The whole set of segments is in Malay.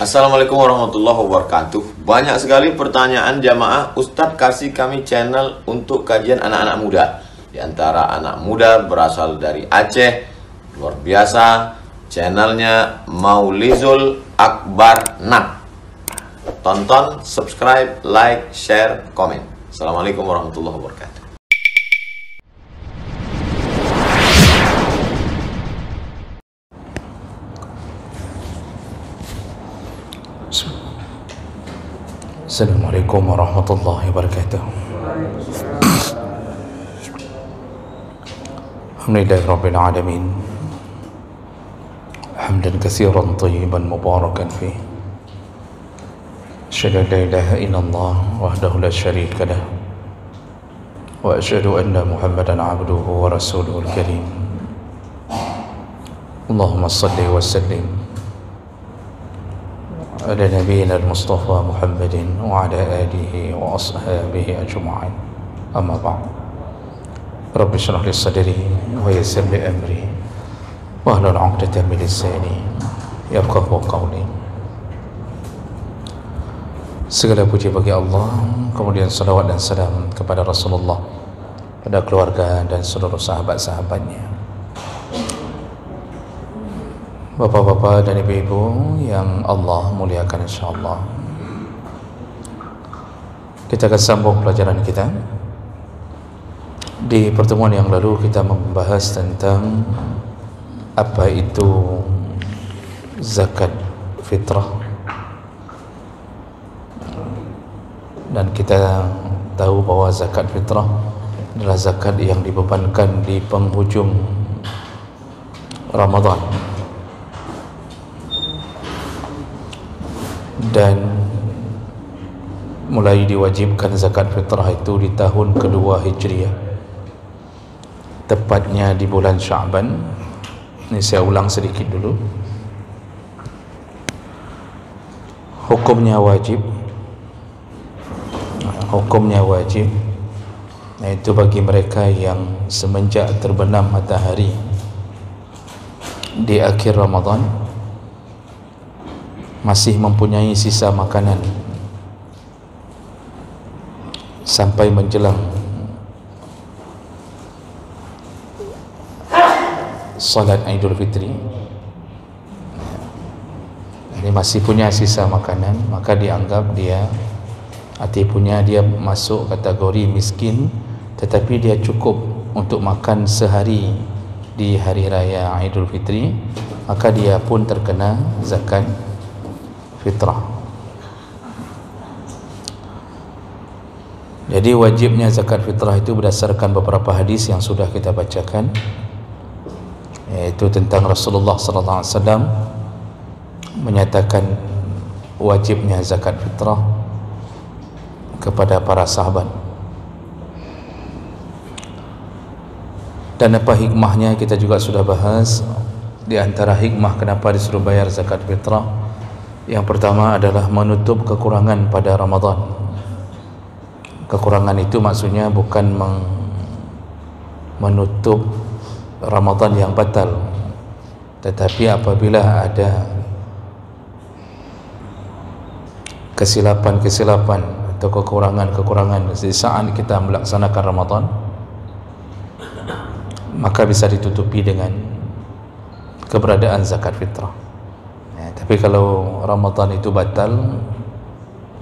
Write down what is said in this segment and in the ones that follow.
Assalamualaikum warahmatullahi wabarakatuh. Banyak sekali pertanyaan jamaah, Ustadz kasih kami channel untuk kajian anak-anak muda. Di antara anak muda berasal dari Aceh, luar biasa, channelnya Maulizul Akbar Nak. Tonton, subscribe, like, share, komen. Assalamualaikum warahmatullahi wabarakatuh. Assalamualaikum warahmatullahi wabarakatuh. Alhamdulillahirabbil alamin. Hamdan katsiran thayyiban mubarakan fih. Asyhadu an la ilaha illallah wahdahu la syarika lah. Wa asyhadu anna Muhammadan 'abduhu wa rasuluhul karim. Allahumma shalli wa sallim ala nabiyyina al-Mustafa Muhammadin wa ala alihi wa ashabihi ajma'in. Amma ba'd. Rabbi shrah li sadri wa yassir li amri wa hlul 'uqdatam min lisani yafqahu qawli. Segala puji bagi Allah, kemudian salawat dan salam kepada Rasulullah, pada keluarga dan seluruh sahabat-sahabatnya. Bapak-bapak dan ibu-ibu yang Allah muliakan, insyaAllah kita akan sambung pelajaran kita. Di pertemuan yang lalu kita membahas tentang apa itu zakat fitrah, dan kita tahu bahwa zakat fitrah adalah zakat yang dibebankan di penghujung Ramadan, dan mulai diwajibkan zakat fitrah itu di tahun kedua Hijriah, tepatnya di bulan Sya'ban. Ini saya ulang sedikit dulu. Hukumnya wajib, yaitu bagi mereka yang semenjak terbenam matahari di akhir Ramadan masih mempunyai sisa makanan sampai menjelang salat Idul Fitri. Ini masih punya sisa makanan, maka dianggap dia masuk kategori miskin, tetapi dia cukup untuk makan sehari di hari raya Idul Fitri, maka dia pun terkena zakat fitrah. Jadi wajibnya zakat fitrah itu berdasarkan beberapa hadis yang sudah kita bacakan, yaitu tentang Rasulullah sallallahu alaihi wasallam menyatakan wajibnya zakat fitrah kepada para sahabat. Dan apa hikmahnya kita juga sudah bahas. Di antara hikmah kenapa disuruh bayar zakat fitrah, yang pertama adalah menutup kekurangan pada Ramadan. Kekurangan itu maksudnya bukan menutup Ramadan yang batal, tetapi apabila ada kesilapan atau kekurangan di saat kita melaksanakan Ramadan, maka bisa ditutupi dengan keberadaan zakat fitrah. Tapi kalau Ramadan itu batal,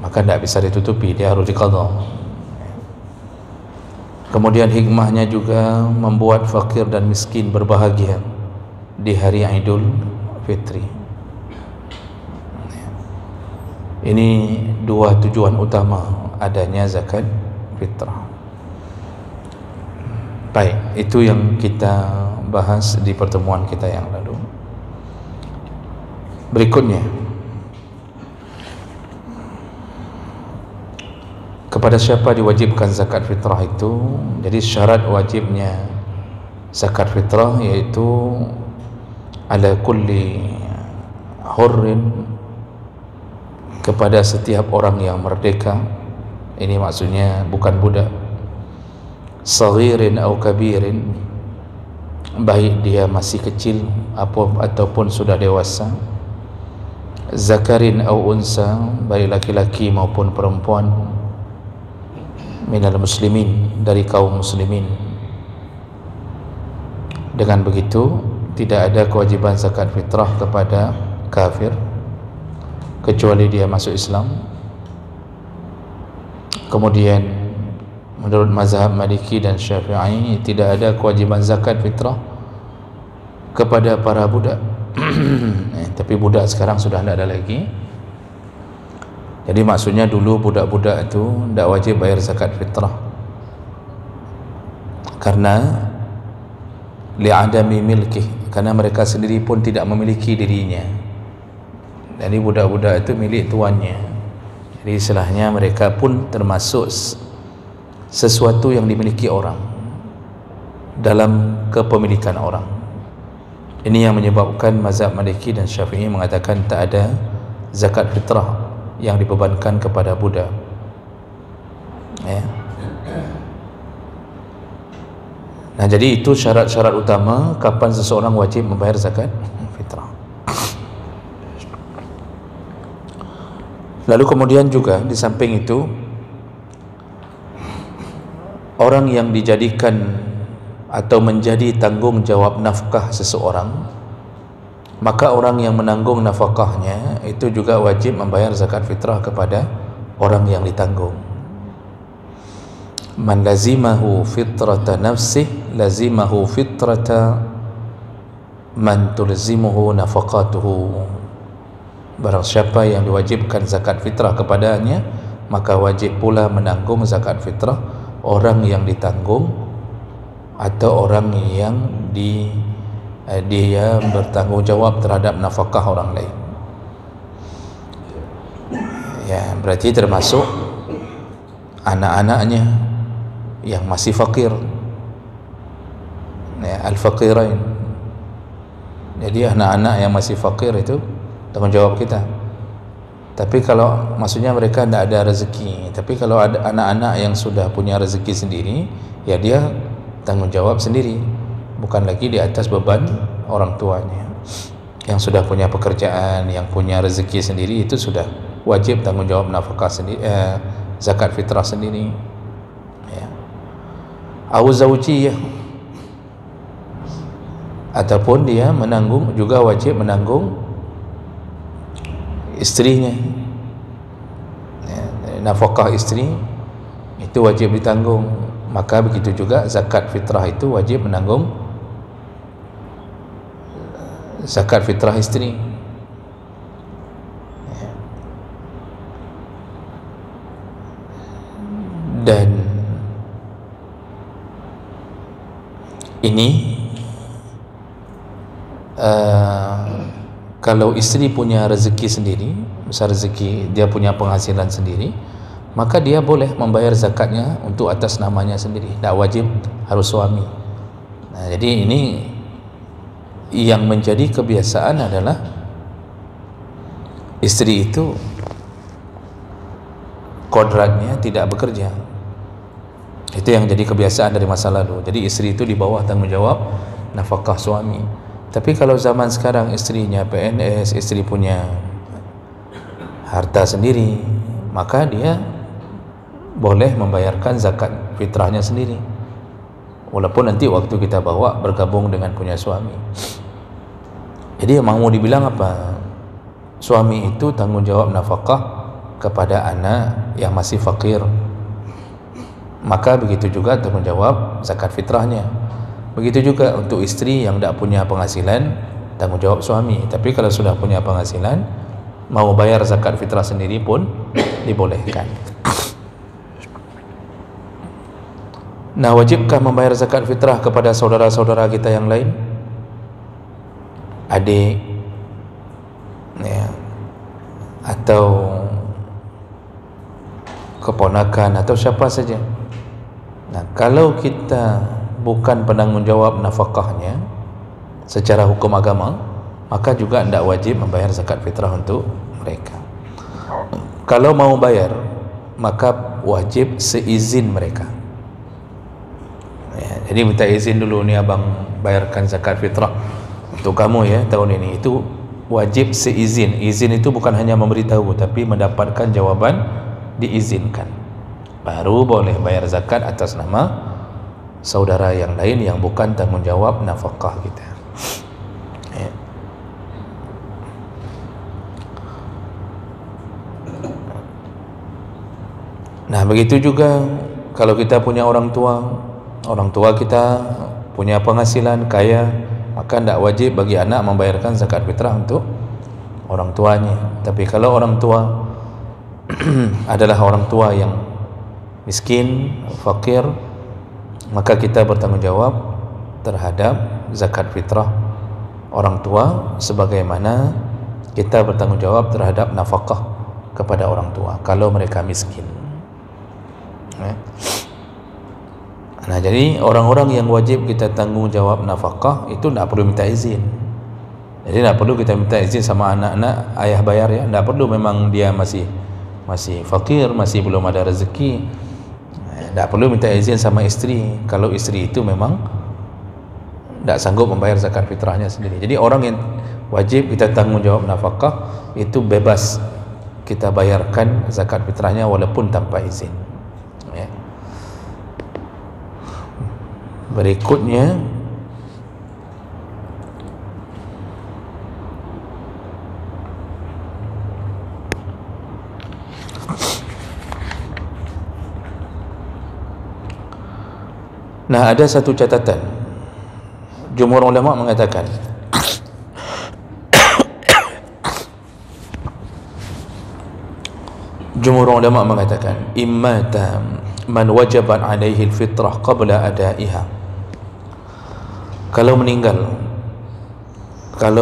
maka tidak bisa ditutupi, dia harus diqadha. Kemudian hikmahnya juga membuat fakir dan miskin berbahagia di hari Idul Fitri. Ini dua tujuan utama adanya zakat fitrah. Baik, itu yang kita bahas di pertemuan kita yang lalu. Berikutnya, kepada siapa diwajibkan zakat fitrah itu? Jadi syarat wajibnya zakat fitrah yaitu ala kulli hurrin, kepada setiap orang yang merdeka. Ini maksudnya bukan budak. Saghirin atau kabirin, baik dia masih kecil ataupun sudah dewasa. zakarin au unsa, baik laki-laki maupun perempuan, minal muslimin, dari kaum muslimin. Dengan begitu tidak ada kewajiban zakat fitrah kepada kafir kecuali dia masuk Islam. Kemudian menurut mazhab Maliki dan Syafi'i tidak ada kewajiban zakat fitrah kepada para budak. Tapi budak sekarang sudah tidak ada lagi. Jadi maksudnya dulu budak-budak itu tidak wajib bayar zakat fitrah karena li'adami milkih, karena mereka sendiri pun tidak memiliki dirinya. Jadi budak-budak itu milik tuannya. Jadi istilahnya mereka pun termasuk sesuatu yang dimiliki orang, dalam kepemilikan orang. Ini yang menyebabkan mazhab Maliki dan Syafi'i mengatakan tak ada zakat fitrah yang dibebankan kepada budak. Ya. Nah, jadi itu syarat-syarat utama kapan seseorang wajib membayar zakat fitrah. Lalu kemudian juga di samping itu, orang yang dijadikan atau menjadi tanggung jawab nafkah seseorang, maka orang yang menanggung nafkahnya itu juga wajib membayar zakat fitrah kepada orang yang ditanggung. Man lazimahu fitrata nafsih lazimahu fitrata man tulzimuhu nafaqatuhu. Barang siapa yang diwajibkan zakat fitrah kepadanya, maka wajib pula menanggung zakat fitrah orang yang ditanggung atau orang yang dia bertanggung jawab terhadap nafkah orang lain. Ya, berarti termasuk anak-anaknya yang masih fakir, ya, al-faqirain. Jadi anak-anak yang masih fakir itu tanggung jawab kita. Tapi kalau maksudnya mereka tidak ada rezeki, tapi kalau ada anak-anak yang sudah punya rezeki sendiri, ya dia tanggung jawab sendiri, bukan lagi di atas beban orang tuanya. Yang sudah punya pekerjaan, yang punya rezeki sendiri, itu sudah wajib tanggung jawab nafkah sendiri, zakat fitrah sendiri. Ya. Au zaujiyah, ataupun dia menanggung, juga wajib menanggung istrinya. Ya, nafkah istri itu wajib ditanggung. Maka begitu juga zakat fitrah itu wajib menanggung zakat fitrah istri. Dan ini kalau istri punya rezeki sendiri, besar rezeki, dia punya penghasilan sendiri, maka dia boleh membayar zakatnya untuk atas namanya sendiri, tak wajib harus suami. Nah, jadi ini yang menjadi kebiasaan adalah istri itu kodratnya tidak bekerja. Itu yang jadi kebiasaan dari masa lalu. Jadi istri itu di bawah tanggung jawab nafkah suami. Tapi kalau zaman sekarang istrinya PNS, istri punya harta sendiri, maka dia boleh membayarkan zakat fitrahnya sendiri, walaupun nanti waktu kita bawa bergabung dengan punya suami. Jadi mau dibilang apa? Suami itu tanggung jawab nafkah kepada anak yang masih fakir, maka begitu juga tanggung jawab zakat fitrahnya. Begitu juga untuk istri yang tidak punya penghasilan, tanggung jawab suami. Tapi kalau sudah punya penghasilan, mau bayar zakat fitrah sendiri pun dibolehkan. Nah, wajibkah membayar zakat fitrah kepada saudara-saudara kita yang lain? Adik, ya, atau keponakan, atau siapa saja. Nah, kalau kita bukan penanggung jawab nafkahnya secara hukum agama, maka juga tidak wajib membayar zakat fitrah untuk mereka. Kalau mau bayar, maka wajib seizin mereka. Ya, jadi minta izin dulu, nih abang bayarkan zakat fitrah untuk kamu ya tahun ini. Itu wajib seizin. Izin itu bukan hanya memberitahu, tapi mendapatkan jawaban diizinkan, baru boleh bayar zakat atas nama saudara yang lain yang bukan tanggungjawab nafkah kita. Ya. Nah, begitu juga kalau kita punya orang tua kita punya penghasilan kaya, maka tidak wajib bagi anak membayarkan zakat fitrah untuk orang tuanya. Tapi kalau orang tua adalah orang tua yang miskin, fakir, maka kita bertanggung jawab terhadap zakat fitrah orang tua sebagaimana kita bertanggung jawab terhadap nafkah kepada orang tua kalau mereka miskin. Nah, jadi orang-orang yang wajib kita tanggung jawab nafkah itu tidak perlu minta izin. Jadi tidak perlu kita minta izin sama anak-anak, ayah bayar ya, tidak perlu. Memang dia masih fakir, masih belum ada rezeki, tidak perlu minta izin sama istri kalau istri itu memang tidak sanggup membayar zakat fitrahnya sendiri. Jadi orang yang wajib kita tanggung jawab nafkah itu bebas kita bayarkan zakat fitrahnya walaupun tanpa izin. Ya. Berikutnya ada satu catatan. Jumhur ulama mengatakan immata man wajaban alaihi alfitrah qabla adaiha. Kalau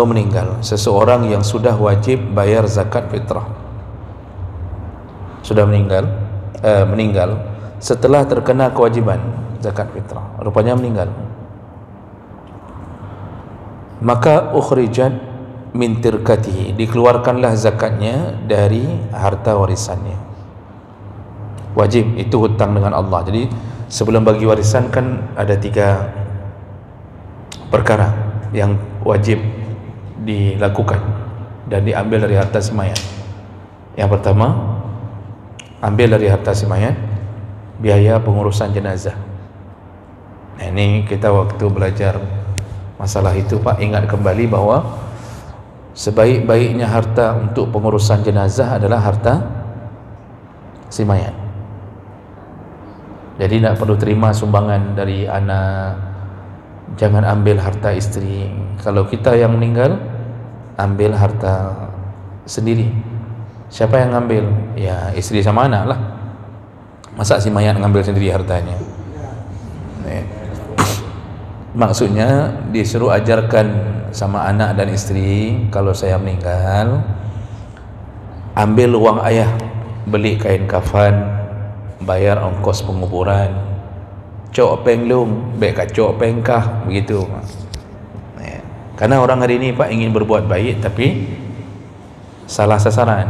meninggal seseorang yang sudah wajib bayar zakat fitrah, sudah meninggal setelah terkena kewajiban zakat fitrah, rupanya meninggal, maka ukhrijat min tirkatihi, dikeluarkanlah zakatnya dari harta warisannya. Wajib itu hutang dengan Allah. Jadi sebelum bagi warisan kan ada 3 perkara yang wajib dilakukan dan diambil dari harta si mayat. Yang pertama, ambil dari harta si mayat biaya pengurusan jenazah. Nah, ini kita waktu belajar masalah itu Pak, ingat kembali bahwa sebaik-baiknya harta untuk pengurusan jenazah adalah harta si mayat. Jadi tidak perlu terima sumbangan dari anak, jangan ambil harta istri. Kalau kita yang meninggal, ambil harta sendiri. Siapa yang ngambil? Ya istri sama anak lah. Masa si mayat ngambil sendiri hartanya? Maksudnya disuruh ajarkan sama anak dan istri, kalau saya meninggal, ambil uang ayah, beli kain kafan, bayar ongkos penguburan, cok penglung, beka cok pengkah, begitu. Karena orang hari ini Pak ingin berbuat baik tapi salah sasaran.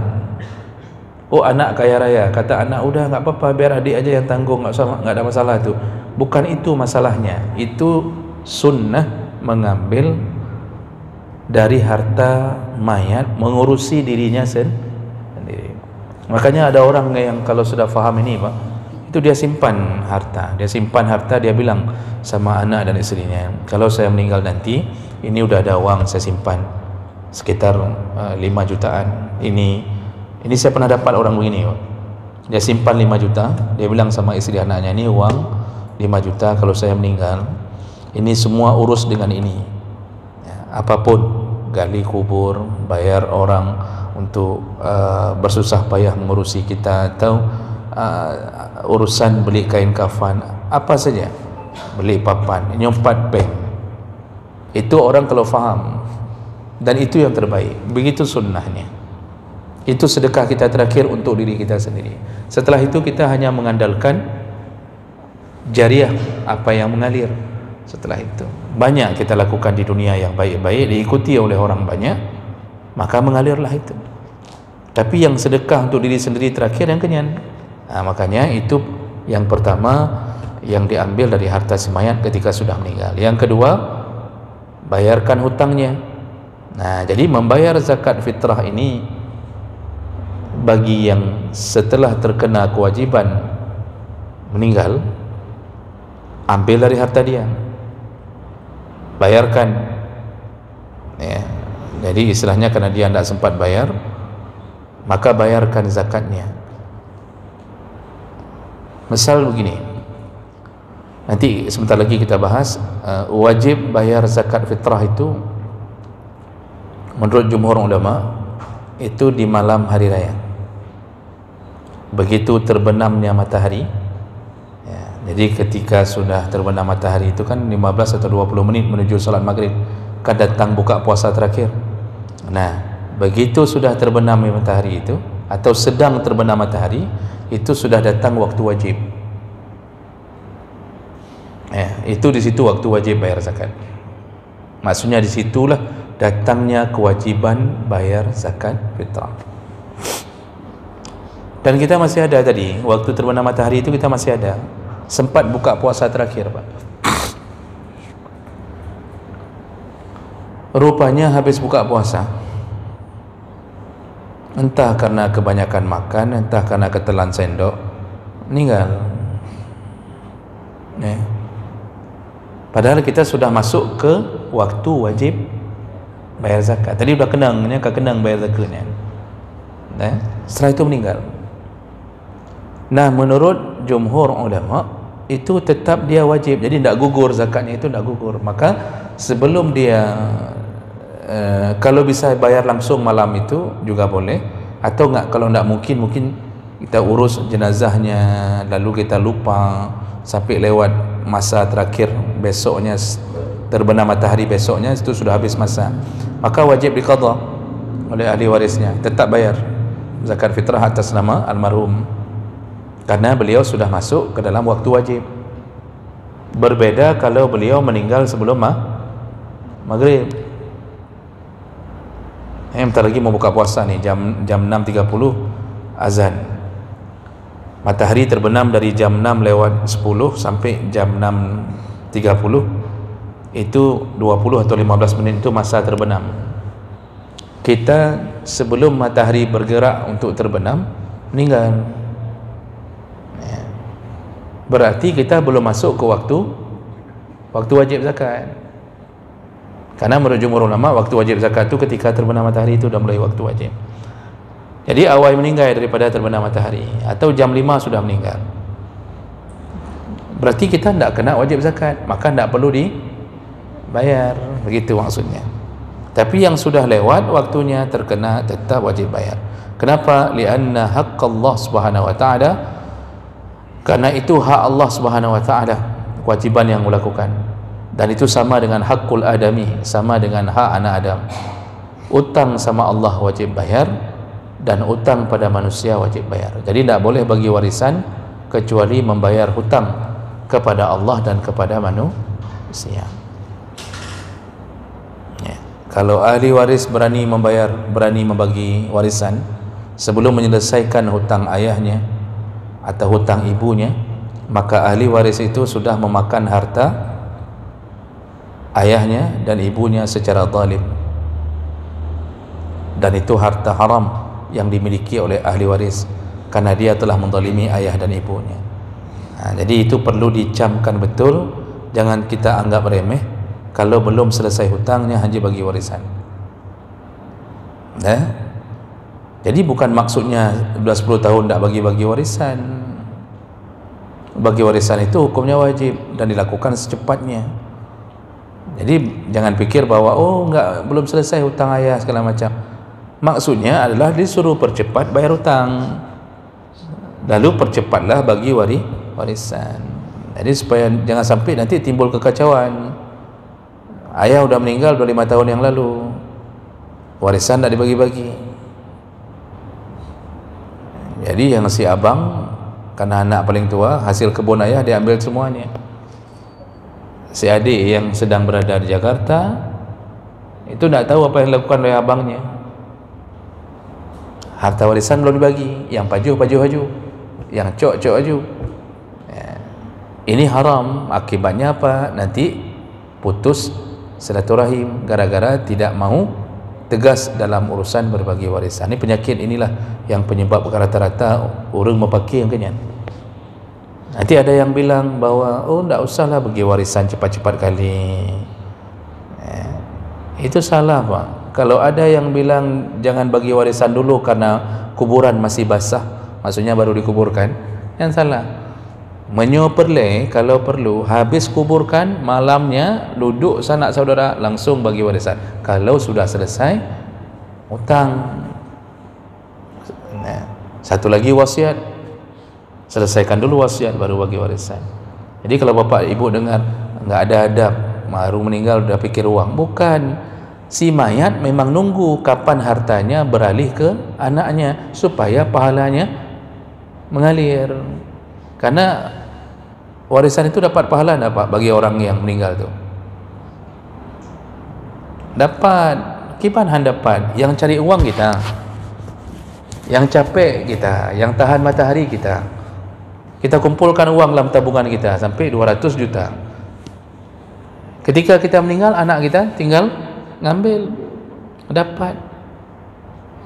Oh, anak kaya raya, kata anak udah nggak apa-apa, biar adik aja yang tanggung, nggak ada masalah itu. Bukan itu masalahnya, itu sunnah mengambil dari harta mayat, mengurusi dirinya sendiri. Makanya ada orang yang kalau sudah faham ini Pak, itu dia simpan harta, dia bilang sama anak dan istrinya, kalau saya meninggal nanti, ini udah ada uang saya simpan sekitar 5 jutaan. Ini saya pernah dapat orang begini Pak. Dia simpan 5 juta, dia bilang sama istri anaknya, ini uang 5 juta, kalau saya meninggal ini semua urus dengan ini ya, apapun, gali kubur, bayar orang untuk bersusah payah mengurusi kita, atau urusan beli kain kafan, apa saja, beli papan, nyompat bank. Itu orang kalau faham, dan itu yang terbaik, begitu sunnahnya. Itu sedekah kita terakhir untuk diri kita sendiri. Setelah itu kita hanya mengandalkan jariah, apa yang mengalir. Setelah itu banyak kita lakukan di dunia yang baik-baik, diikuti oleh orang banyak, maka mengalirlah itu. Tapi yang sedekah untuk diri sendiri terakhir yang kenyang. Nah, makanya itu yang pertama yang diambil dari harta si mayat ketika sudah meninggal. Yang kedua, bayarkan hutangnya. Nah, jadi membayar zakat fitrah ini bagi yang setelah terkena kewajiban meninggal, ambil dari harta dia, bayarkan, ya. Jadi istilahnya karena dia tidak sempat bayar, maka bayarkan zakatnya. Misal begini, nanti sebentar lagi kita bahas, wajib bayar zakat fitrah itu menurut jumhur ulama itu di malam hari raya, begitu terbenamnya matahari, ya. Jadi ketika sudah terbenam matahari itu kan 15 atau 20 menit menuju salat maghrib, kan datang buka puasa terakhir. Nah, begitu sudah terbenam matahari itu atau sedang terbenam matahari, itu sudah datang waktu wajib, ya. Itu di situ waktu wajib bayar zakat. Maksudnya di situlah datangnya kewajiban bayar zakat fitrah. Dan kita masih ada tadi, waktu terbenam matahari itu kita masih ada, sempat buka puasa terakhir, Pak. Rupanya habis buka puasa, entah karena kebanyakan makan, entah karena ketelan sendok, meninggal. Padahal kita sudah masuk ke waktu wajib bayar zakat. Tadi udah kenangnya, kenang bayar zakatnya. Setelah itu meninggal. Nah, menurut jumhur ulama itu tetap dia wajib. Jadi tidak gugur zakatnya, itu tidak gugur. Maka sebelum dia kalau bisa bayar langsung malam itu juga boleh, atau enggak, kalau tidak mungkin kita urus jenazahnya lalu kita lupa sampai lewat masa terakhir, besoknya terbenam matahari, besoknya itu sudah habis masa, maka wajib diqadha oleh ahli warisnya, tetap bayar zakat fitrah atas nama almarhum karena beliau sudah masuk ke dalam waktu wajib. Berbeda kalau beliau meninggal sebelum maghrib. Bentar lagi mau buka puasa nih, jam 6.30 azan. Matahari terbenam dari jam 6 lewat 10 sampai jam 6.30, itu 20 atau 15 menit itu masa terbenam. Kita sebelum matahari bergerak untuk terbenam meninggal, berarti kita belum masuk ke waktu wajib zakat. Karena menurut jumhur ulama waktu wajib zakat itu ketika terbenam matahari, itu sudah mulai waktu wajib. Jadi awal meninggal daripada terbenam matahari, atau jam 5 sudah meninggal, berarti kita tidak kena wajib zakat, maka tidak perlu dibayar, begitu maksudnya. Tapi yang sudah lewat waktunya terkena, tetap wajib bayar. Kenapa? Lianna haqq Allah subhanahu wa ta'ala, karena itu hak Allah subhanahu wa ta'ala, kewajiban yang melakukan. Dan itu sama dengan hakul adami, sama dengan hak anak Adam. Utang sama Allah wajib bayar, dan utang pada manusia wajib bayar. Jadi tidak boleh bagi warisan kecuali membayar hutang kepada Allah dan kepada manusia. Kalau ahli waris berani membayar, berani membagi warisan sebelum menyelesaikan hutang ayahnya atau hutang ibunya, maka ahli waris itu sudah memakan harta ayahnya dan ibunya secara zalim, dan itu harta haram yang dimiliki oleh ahli waris karena dia telah menzalimi ayah dan ibunya. Jadi itu perlu dicamkan betul, jangan kita anggap remeh kalau belum selesai hutangnya hanya bagi warisan. Jadi bukan maksudnya 10 tahun tidak bagi-bagi warisan. Bagi warisan itu hukumnya wajib dan dilakukan secepatnya. Jadi jangan pikir bahwa belum selesai hutang ayah segala macam. Maksudnya adalah disuruh percepat bayar hutang, lalu percepatlah bagi warisan. Jadi supaya jangan sampai nanti timbul kekacauan. Ayah udah meninggal 25 tahun yang lalu, warisan tidak dibagi-bagi. Jadi yang si abang, karena anak paling tua, hasil kebun ayah diambil semuanya. Si adik yang sedang berada di Jakarta itu tidak tahu apa yang dilakukan oleh abangnya. Harta warisan belum dibagi, yang pajuh, yang cok aju. Ini haram. Akibatnya apa? Nanti putus silaturahim gara-gara tidak mau tegas dalam urusan berbagi warisan. Ini penyakit inilah yang penyebab rata-rata orang mepaki yang kenyan. Nanti ada yang bilang bahawa oh tak usahlah bagi warisan cepat-cepat kali. Itu salah Pak. Kalau ada yang bilang jangan bagi warisan dulu karena kuburan masih basah, maksudnya baru dikuburkan, yang salah. Menyoperle kalau perlu habis kuburkan, malamnya duduk sanak saudara langsung bagi warisan. Kalau sudah selesai hutang. Satu lagi wasiat, selesaikan dulu wasiat baru bagi warisan. Jadi kalau bapak ibu dengar nggak ada adab, baru meninggal udah pikir uang, bukan. Si mayat memang nunggu kapan hartanya beralih ke anaknya supaya pahalanya mengalir. Karena warisan itu dapat pahala enggak Pak bagi orang yang meninggal itu? Dapat. Kipan dapat? Yang cari uang kita, yang capek kita, yang tahan matahari kita. Kita kumpulkan uang dalam tabungan kita sampai 200 juta. Ketika kita meninggal, anak kita tinggal ngambil, dapat.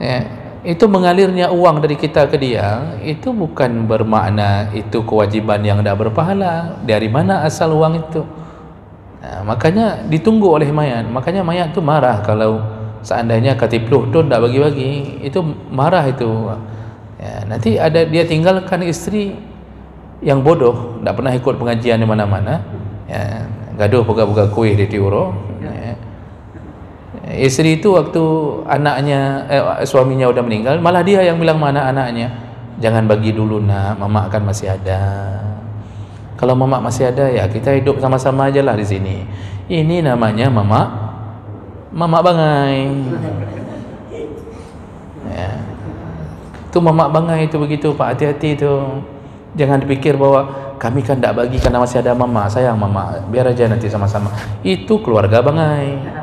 Ya. Itu mengalirnya uang dari kita ke dia, itu bukan bermakna itu kewajiban yang tidak berpahala. Dari mana asal uang itu? Nah, makanya ditunggu oleh mayat. Makanya mayat itu marah kalau seandainya katipluh tu tidak bagi-bagi. Itu marah itu. Ya, nanti ada dia tinggalkan istri yang bodoh, tidak pernah ikut pengajian di mana-mana. Ya, gaduh buka-buka kuih di Tiuro. Istri itu waktu anaknya suaminya udah meninggal, malah dia yang bilang mana anaknya, jangan bagi dulu nak, mamak kan masih ada. Kalau mamak masih ada ya kita hidup sama-sama aja lah di sini. Ini namanya mamak bangai. Ya. Itu mamak bangai itu begitu Pak, hati-hati itu. Jangan dipikir bahwa kami kan tidak bagi karena masih ada mamak, sayang mamak, biar aja nanti sama-sama. Itu keluarga bangai.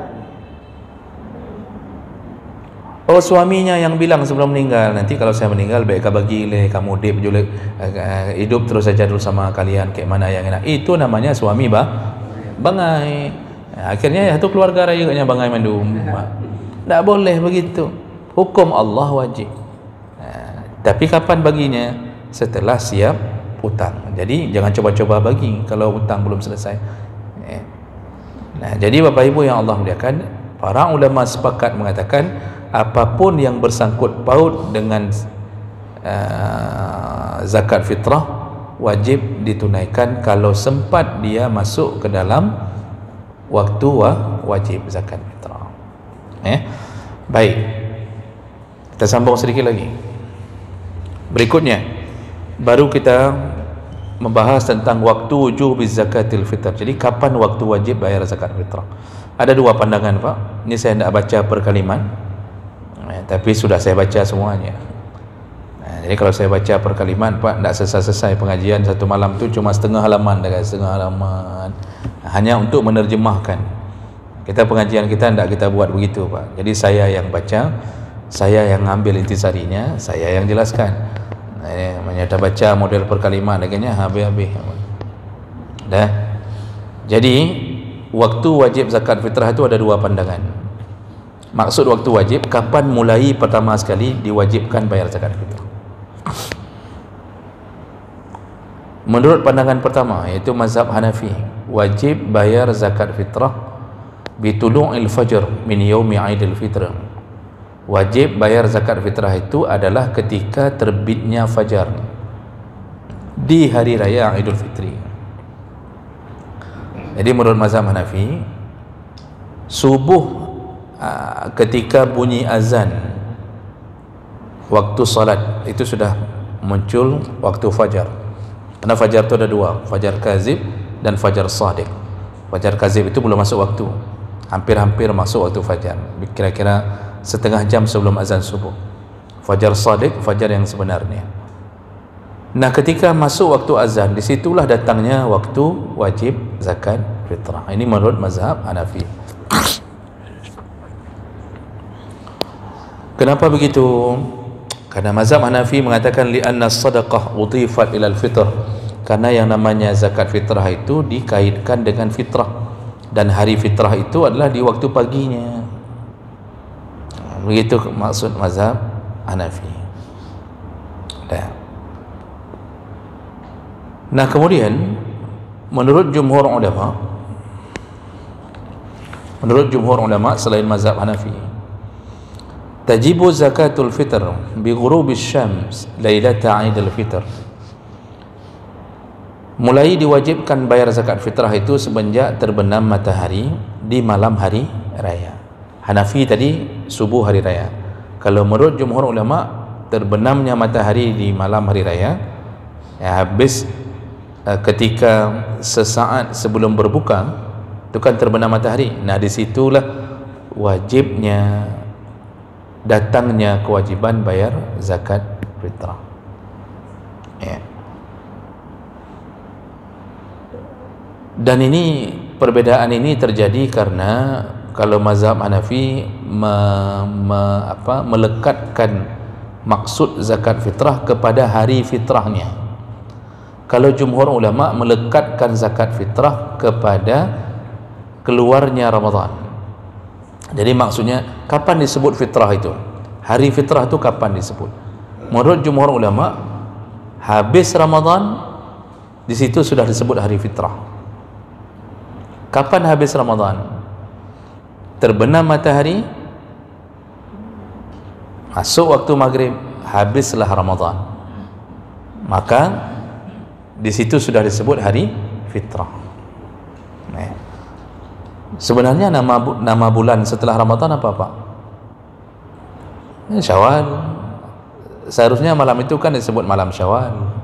Oh suaminya yang bilang sebelum meninggal, nanti kalau saya meninggal baik kau bagi le, kamu dip julek hidup terus saja dulu sama kalian kayak mana yang enak. Itu namanya suami bangai. Akhirnya ya itu keluarga raya nya bangai mandum. Tak boleh begitu. Hukum Allah wajib. Tapi kapan baginya? Setelah siap hutang. Jadi jangan coba-coba bagi kalau hutang belum selesai. Nah, jadi Bapak Ibu yang Allah muliakan, para ulama sepakat mengatakan apapun yang bersangkut paut dengan zakat fitrah wajib ditunaikan kalau sempat dia masuk ke dalam waktu wajib zakat fitrah. Baik, kita sambung sedikit lagi. Berikutnya baru kita membahas tentang waktu wujub zakatil fitr. Jadi kapan waktu wajib bayar zakat fitrah? Ada dua pandangan Pak. Ini saya tidak baca per kalimat, tapi sudah saya baca semuanya. Jadi kalau saya baca per kalimat Pak, tidak selesai pengajian satu malam tu cuma setengah halaman, hanya untuk menerjemahkan. Kita pengajian kita tidak kita buat begitu Pak. Jadi saya yang baca, saya yang ambil intisarinya, saya yang jelaskan. Menyata baca model per kalimat laganya habis-habis. Dah. Jadi waktu wajib zakat fitrah itu ada dua pandangan. Maksud waktu wajib, kapan mulai pertama sekali diwajibkan bayar zakat fitrah? Menurut pandangan pertama, yaitu mazhab Hanafi, wajib bayar zakat fitrah bitulu'il fajr min yaumi Aidil Fitr. Wajib bayar zakat fitrah itu adalah ketika terbitnya fajar di hari raya Idul Fitri. Jadi menurut mazhab Hanafi, subuh ketika bunyi azan waktu salat itu sudah muncul waktu fajar. Karena fajar itu ada dua, fajar kazib dan fajar sadiq. Fajar kazib itu belum masuk waktu, hampir-hampir masuk waktu fajar, kira-kira setengah jam sebelum azan subuh. Fajar sadiq, fajar yang sebenarnya. Nah ketika masuk waktu azan, disitulah datangnya waktu wajib zakat fitrah. Ini menurut mazhab Hanafi. Kenapa begitu? Karena mazhab Hanafi mengatakan li'anna sadaqah udhifat ilal fitr. Karena yang namanya zakat fitrah itu dikaitkan dengan fitrah, dan hari fitrah itu adalah di waktu paginya. Begitu maksud mazhab Hanafi. Nah, kemudian menurut jumhur ulama selain mazhab Hanafi, tajibu zakatul fitr bi ghurubis syams lailata Aidil Fitr. Mulai diwajibkan bayar zakat fitrah itu semenjak terbenam matahari di malam hari raya. Hanafi tadi subuh hari raya. Kalau menurut jumhur ulama, terbenamnya matahari di malam hari raya habis ketika sesaat sebelum berbuka itu kan terbenam matahari. Nah, disitulah wajibnya datangnya kewajiban bayar zakat fitrah. Dan ini perbedaan ini terjadi karena kalau mazhab Hanafi melekatkan maksud zakat fitrah kepada hari fitrahnya. Kalau jumhur ulama melekatkan zakat fitrah kepada keluarnya Ramadan. Jadi maksudnya kapan disebut fitrah itu? Hari fitrah itu kapan disebut? Menurut jumhur ulama, habis Ramadan di situ sudah disebut hari fitrah. Kapan habis Ramadan? Terbenam matahari, masuk waktu maghrib, habislah Ramadan, maka di situ sudah disebut hari fitrah. Sebenarnya nama bulan setelah Ramadan apa Pak? Syawal. Seharusnya malam itu kan disebut malam Syawal.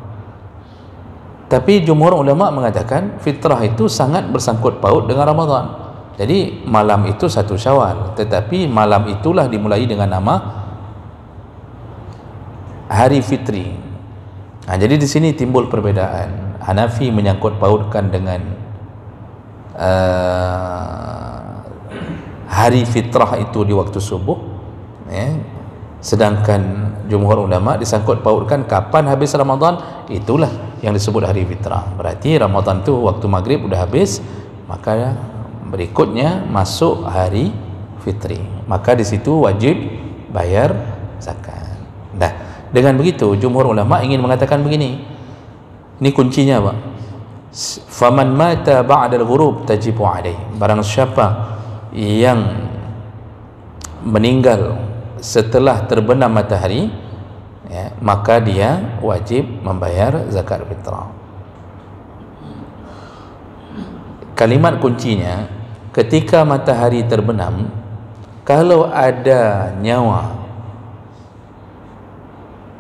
Tapi jumhur ulama mengatakan fitrah itu sangat bersangkut paut dengan Ramadan. Jadi malam itu 1 Syawal, tetapi malam itulah dimulai dengan nama hari fitri. Nah, jadi di sini timbul perbedaan. Hanafi menyangkut pautkan dengan hari fitrah itu di waktu subuh, sedangkan jumhur ulama disangkut pautkan kapan habis Ramadan, itulah yang disebut hari fitrah. Berarti Ramadan itu waktu maghrib udah habis, maka berikutnya masuk hari fitri, maka di situ wajib bayar zakat. Nah, dengan begitu jumhur ulama ingin mengatakan begini, ini kuncinya Pak. Faman mata ba'da al-ghurub tajibu alaihi. Barang siapa yang meninggal setelah terbenam matahari, maka dia wajib membayar zakat fitrah. Kalimat kuncinya, ketika matahari terbenam, kalau ada nyawa,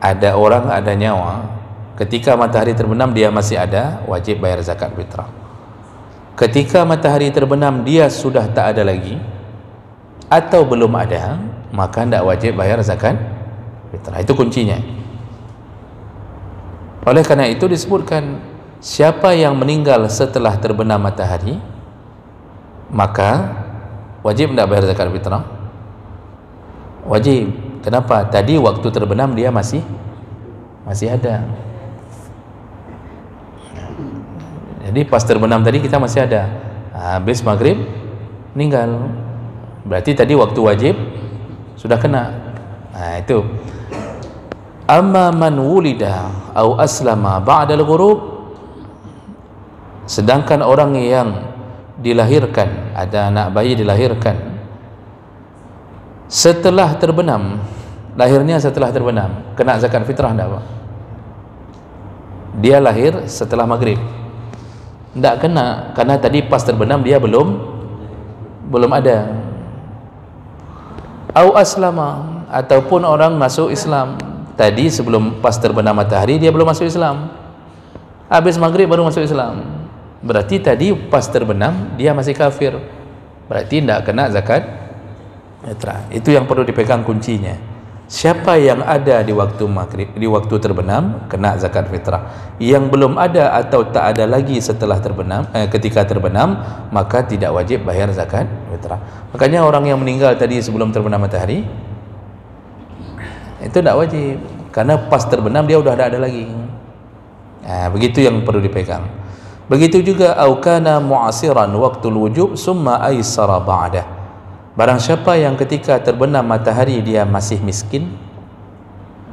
ada orang, ada nyawa, ketika matahari terbenam dia masih ada, wajib bayar zakat fitrah. Ketika matahari terbenam dia sudah tak ada lagi atau belum ada, maka tidak wajib bayar zakat fitrah. Itu kuncinya. Oleh karena itu disebutkan, siapa yang meninggal setelah terbenam matahari, maka wajib tidak bayar zakat fitrah? Wajib. Kenapa? Tadi waktu terbenam dia masih ada. Jadi pas terbenam tadi kita masih ada, habis maghrib meninggal, berarti tadi waktu wajib sudah kena. Nah, itu. Amma man wulida au aslama ba'da al-ghurub, sedangkan orang yang dilahirkan, ada anak bayi dilahirkan setelah terbenam, lahirnya setelah terbenam, kena zakat fitrah enggak Pak? Dia lahir setelah maghrib, tidak kena, karena tadi pas terbenam dia belum ada. Au aslama, ataupun orang masuk Islam, tadi sebelum pas terbenam matahari dia belum masuk Islam, habis maghrib baru masuk Islam, berarti tadi pas terbenam dia masih kafir, berarti tidak kena zakat fitrah. Itu yang perlu dipegang kuncinya. Siapa yang ada di waktu maghrib, di waktu terbenam, kena zakat fitrah. Yang belum ada atau tak ada lagi setelah terbenam, ketika terbenam, maka tidak wajib bayar zakat fitrah. Makanya orang yang meninggal tadi sebelum terbenam matahari, itu tidak wajib, karena pas terbenam dia udah ada lagi. Nah, begitu yang perlu dipegang. Begitu juga au kana mu'asiran waqtul wujub summa aisara ba'dah. Barang siapa yang ketika terbenam matahari dia masih miskin,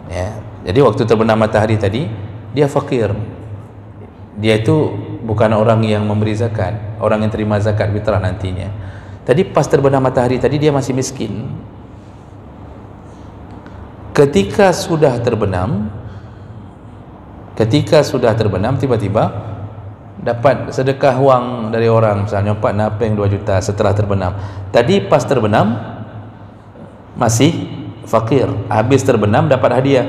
ya, jadi waktu terbenam matahari tadi dia fakir, dia itu bukan orang yang memberi zakat, orang yang terima zakat fitrah nantinya. Tadi pas terbenam matahari tadi dia masih miskin. Ketika sudah terbenam tiba-tiba dapat sedekah wang dari orang, misalnya 4 napeng 2 juta setelah terbenam. Tadi pas terbenam masih fakir, habis terbenam dapat hadiah.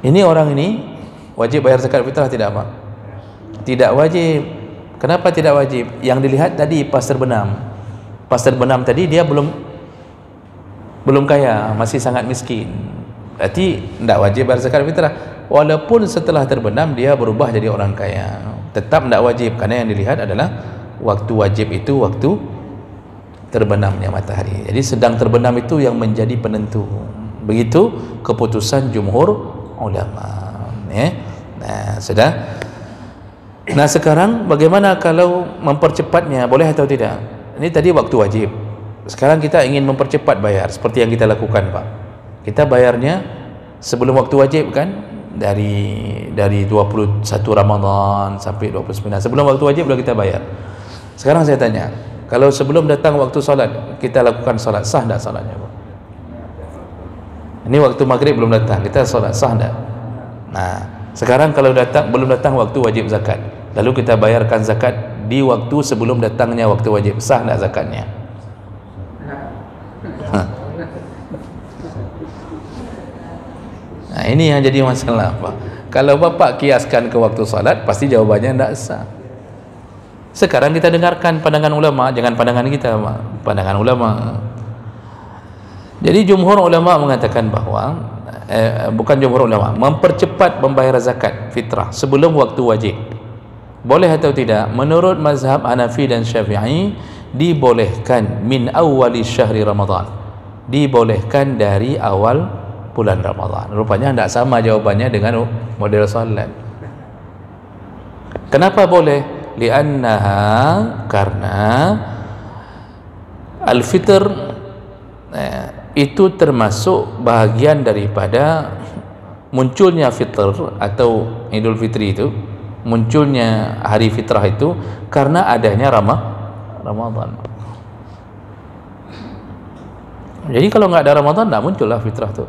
Ini orang ini wajib bayar zakat fitrah tidak, Pak? Tidak wajib. Kenapa tidak wajib? Yang dilihat tadi pas terbenam. Pas terbenam tadi dia belum kaya, masih sangat miskin. Berarti tidak wajib bayar zakat fitrah. Walaupun setelah terbenam dia berubah jadi orang kaya, tetap tidak wajib, karena yang dilihat adalah waktu wajib itu waktu terbenamnya matahari. Jadi sedang terbenam itu yang menjadi penentu. Begitu keputusan jumhur ulama, ya. Nah, sekarang bagaimana kalau mempercepatnya, boleh atau tidak? Ini tadi waktu wajib. Sekarang kita ingin mempercepat bayar, seperti yang kita lakukan, Pak. Kita bayarnya sebelum waktu wajib kan? Dari 21 Ramadan sampai 29, sebelum waktu wajib sudah kita bayar. Sekarang saya tanya, kalau sebelum datang waktu solat kita lakukan solat, sah tak solatnya, Pak? Ini waktu maghrib belum datang, kita solat, sah tak? Nah, sekarang kalau belum datang waktu wajib zakat, lalu kita bayarkan zakat di waktu sebelum datangnya waktu wajib, sah tak zakatnya? Nah, ini yang jadi masalah, Pak. Kalau Bapak kiaskan ke waktu salat, pasti jawabannya tidak sah. Sekarang kita dengarkan pandangan ulama, jangan pandangan kita, Pak. Pandangan ulama. Jadi jumhur ulama mengatakan bahwa bukan jumhur ulama, mempercepat membayar zakat fitrah sebelum waktu wajib. Boleh atau tidak? Menurut mazhab Hanafi dan Syafi'i dibolehkan min awwali syahri Ramadan. Dibolehkan dari awal bulan Ramadan. Rupanya tidak sama jawabannya dengan model solat. Kenapa boleh? Li'annaha, karena al-fitr itu termasuk bahagian daripada munculnya fitr atau Idul Fitri itu, munculnya hari fitrah itu karena adanya Ramadan. Jadi kalau nggak ada Ramadan, tidak muncullah fitrah itu.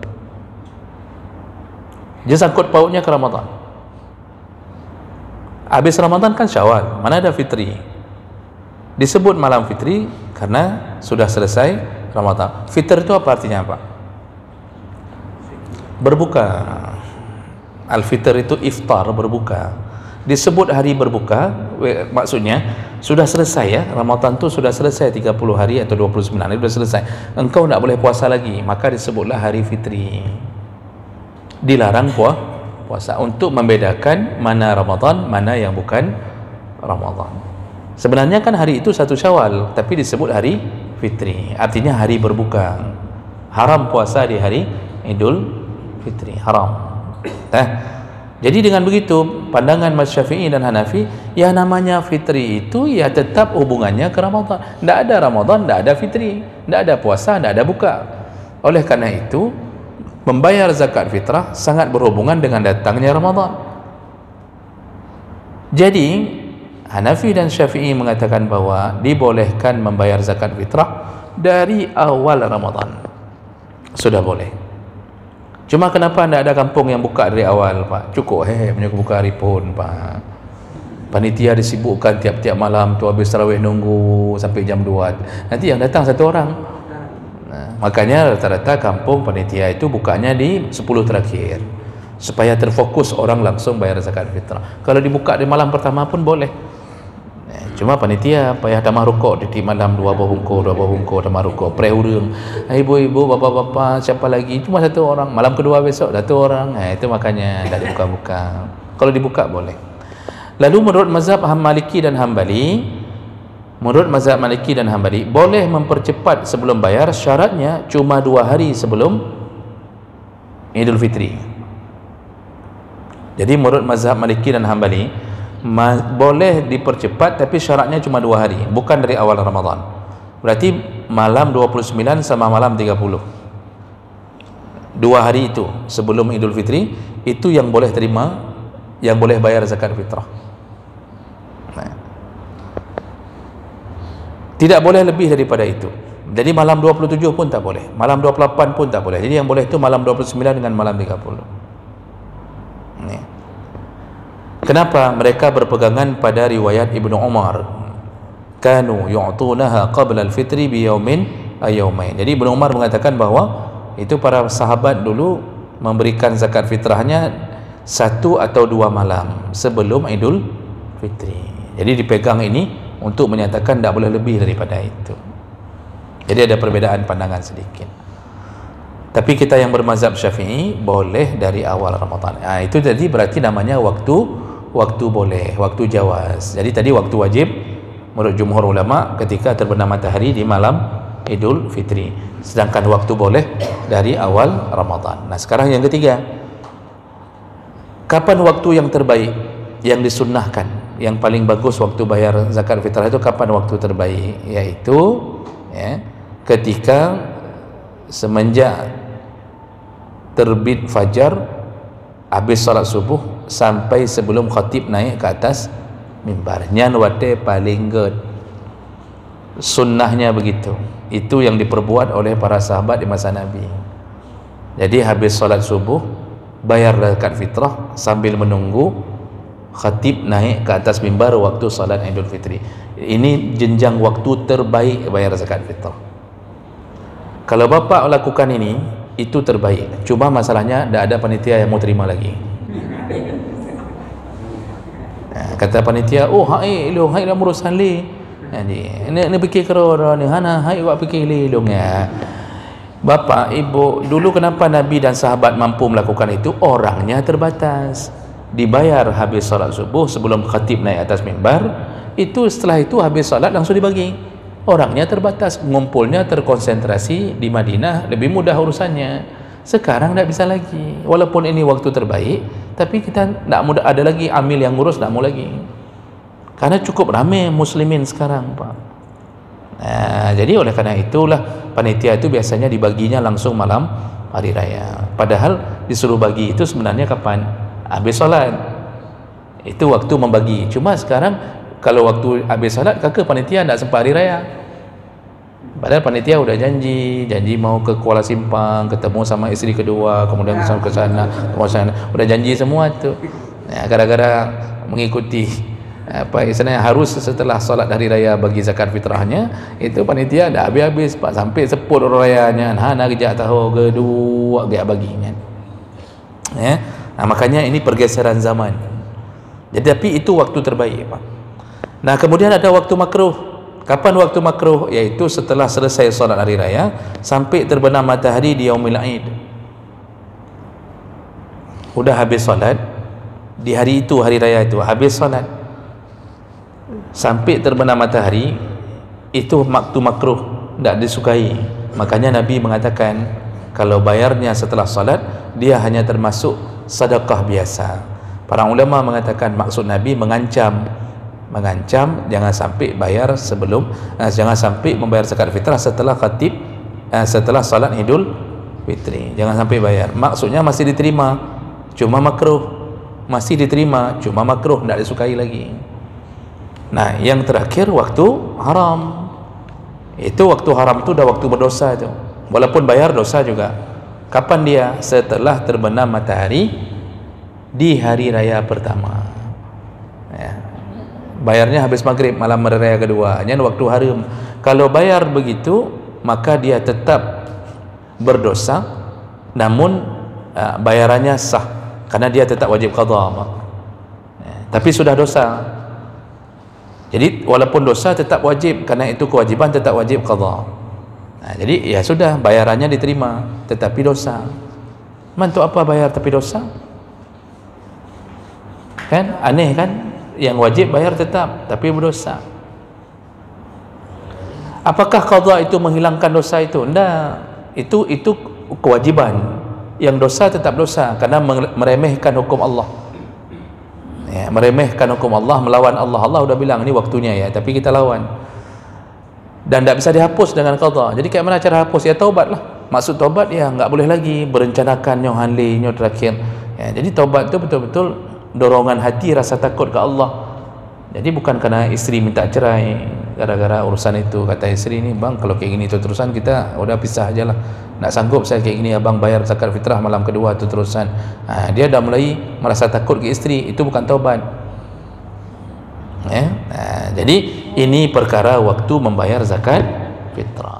Dia sangkut pautnya ke Ramadan. Habis Ramadan kan Syawal, mana ada fitri. Disebut malam fitri karena sudah selesai Ramadan. Fitr itu apa artinya, Pak? Berbuka. Al-fitr itu iftar, berbuka. Disebut hari berbuka, maksudnya sudah selesai, ya. Ramadan itu sudah selesai 30 hari atau 29 hari sudah selesai. Engkau tidak boleh puasa lagi, maka disebutlah hari fitri. Dilarang puasa untuk membedakan mana Ramadan, mana yang bukan Ramadan. Sebenarnya kan hari itu 1 Syawal, tapi disebut hari fitri, artinya hari berbuka. Haram puasa di hari Idul Fitri, haram. Jadi dengan begitu pandangan mazhab Syafi'i dan Hanafi, ya namanya fitri itu ya tetap hubungannya ke Ramadan. Tidak ada Ramadan, tidak ada fitri, tidak ada puasa, tidak ada buka. Oleh karena itu membayar zakat fitrah sangat berhubungan dengan datangnya Ramadan. Jadi Hanafi dan Syafi'i mengatakan bahwa dibolehkan membayar zakat fitrah dari awal Ramadan. Sudah boleh. Cuma kenapa tidak ada kampung yang buka dari awal, Pak? Cukup punya buka hari pun, Pak. Panitia disibukkan tiap-tiap malam tu, habis tarawih nunggu sampai jam 2. Nanti yang datang 1 orang. Makanya rata-rata kampung panitia itu bukanya di 10 terakhir supaya terfokus orang langsung bayar zakat fitrah. Kalau dibuka di malam pertama pun boleh. Cuma panitia payah tamah rukuk di malam 2 bungkus tamah rukuk prehurung. Ibu-ibu, bapak-bapak, siapa lagi? Cuma 1 orang. Malam kedua besok 1 orang. Itu makanya tidak dibuka-buka. Kalau dibuka boleh. Lalu menurut mazhab Maliki dan Hambali, boleh mempercepat sebelum bayar, syaratnya cuma 2 hari sebelum Idul Fitri. Jadi menurut mazhab Maliki dan Hambali boleh dipercepat, tapi syaratnya cuma 2 hari, bukan dari awal Ramadan. Berarti malam 29 sama malam 30. 2 hari itu sebelum Idul Fitri itu yang boleh terima, yang boleh bayar zakat fitrah. Nah, tidak boleh lebih daripada itu. Jadi malam 27 pun tak boleh, malam 28 pun tak boleh. Jadi yang boleh itu malam 29 dengan malam 30. Nih. Kenapa mereka berpegangan pada riwayat Ibnu Umar? Kanu yu'tunaha qabla al-fitri bi yaumin ayyaumain. Jadi Ibnu Umar mengatakan bahawa itu para sahabat dulu memberikan zakat fitrahnya 1 atau 2 malam sebelum Idul Fitri. Jadi dipegang ini untuk menyatakan tidak boleh lebih daripada itu. Jadi ada perbedaan pandangan sedikit. Tapi kita yang bermazhab Syafi'i boleh dari awal Ramadan. Itu jadi berarti namanya waktu boleh, waktu jawaz. Jadi tadi waktu wajib menurut jumhur ulama ketika terbenam matahari di malam Idul Fitri. Sedangkan waktu boleh dari awal Ramadan. Nah, sekarang yang ketiga. Kapan waktu yang terbaik, yang disunnahkan, yang paling bagus waktu bayar zakat fitrah itu kapan waktu terbaik? Yaitu ketika semenjak terbit fajar, habis salat subuh sampai sebelum khatib naik ke atas mimbar. Nyan wate paling good. Sunnahnya begitu. Itu yang diperbuat oleh para sahabat di masa Nabi. Jadi habis salat subuh bayar zakat fitrah sambil menunggu khatib naik ke atas mimbar waktu salat Idul Fitri. Ini jenjang waktu terbaik bayar zakat fitrah. Kalau bapak lakukan ini, itu terbaik. Cuma masalahnya tidak ada panitia yang mau terima lagi. Kata panitia, oh hai long, hai dah urusan li. Ini fikir kerana ni, hana hai buat fikir li long ya. Bapak, ibu, dulu kenapa Nabi dan sahabat mampu melakukan itu? Orangnya terbatas. Dibayar habis salat subuh sebelum khatib naik atas mimbar. Itu setelah itu habis salat langsung dibagi. Orangnya terbatas, ngumpulnya terkonsentrasi di Madinah, lebih mudah urusannya. Sekarang tidak bisa lagi. Walaupun ini waktu terbaik, tapi kita tidak mudah, ada lagi amil yang ngurus, tidak mau lagi. Karena cukup ramai muslimin sekarang, Pak. Nah, jadi oleh karena itulah panitia itu biasanya dibaginya langsung malam hari raya. Padahal disuruh bagi itu sebenarnya kapan? Habis salat. Itu waktu membagi. Cuma sekarang kalau waktu habis salat, kakak panitia tidak sempat hari raya. Padahal panitia udah janji mau ke Kuala Simpang, ketemu sama isteri kedua, kemudian ke sana, udah janji semua tu. Nah, gara-gara mengikuti apa istilahnya harus setelah solat hari raya bagi zakat fitrahnya, itu panitia dah habis-habis Pak, sampai seput rayanya, nah kerja tahu kedua dia baginya. Ya. Nah, makanya ini pergeseran zaman. Jadi tapi itu waktu terbaik, Pak. Nah, kemudian ada waktu makruh. Kapan waktu makruh? Yaitu setelah selesai solat hari raya sampai terbenam matahari di Yaumil Aid. Udah habis solat di hari itu, hari raya itu habis solat sampai terbenam matahari, itu waktu makruh, tidak disukai. Makanya Nabi mengatakan kalau bayarnya setelah solat, dia hanya termasuk sedekah biasa. Para ulama mengatakan maksud Nabi mengancam jangan sampai bayar sebelum jangan sampai membayar zakat fitrah setelah khatib setelah salat Idul Fitri, jangan sampai bayar. Maksudnya masih diterima, cuma makruh. Masih diterima, cuma makruh, tidak disukai lagi. Nah, yang terakhir waktu haram. Itu waktu haram itu dah waktu berdosa itu. Walaupun bayar dosa juga. Kapan dia? Setelah terbenam matahari di hari raya pertama. Ya. Bayarnya habis maghrib malam hari raya kedua, hanya waktu haram. Kalau bayar begitu, maka dia tetap berdosa, namun bayarannya sah karena dia tetap wajib qadha. Tapi sudah dosa. Jadi walaupun dosa tetap wajib, karena itu kewajiban tetap wajib qadha. Nah, jadi ya sudah, bayarannya diterima tetapi dosa. Mantuk apa bayar tapi dosa? Kan aneh kan? Yang wajib bayar tetap tapi berdosa. Apakah qadha itu menghilangkan dosa itu? Tidak. Itu kewajiban. Yang dosa tetap dosa karena meremehkan hukum Allah. Ya, meremehkan hukum Allah, melawan Allah. Allah sudah bilang ini waktunya ya, tapi kita lawan. dan tidak bisa dihapus dengan qada. Jadi kayak mana cara hapus? Ya taubatlah. Maksud taubat ya enggak boleh lagi berencanakan nyo hanli nyo terakhir. Ya, jadi taubat itu betul-betul dorongan hati, rasa takut ke Allah. Jadi bukan kerana isteri minta cerai gara-gara urusan itu, kata isteri ni, bang kalau kayak gini terus-terusan kita udah pisah aja lah, nak sanggup saya kayak gini, abang bayar zakat fitrah malam kedua terus-terusan. Dia dah mulai merasa takut ke isteri, itu bukan taubat. Ya? Jadi ini perkara waktu membayar zakat fitrah.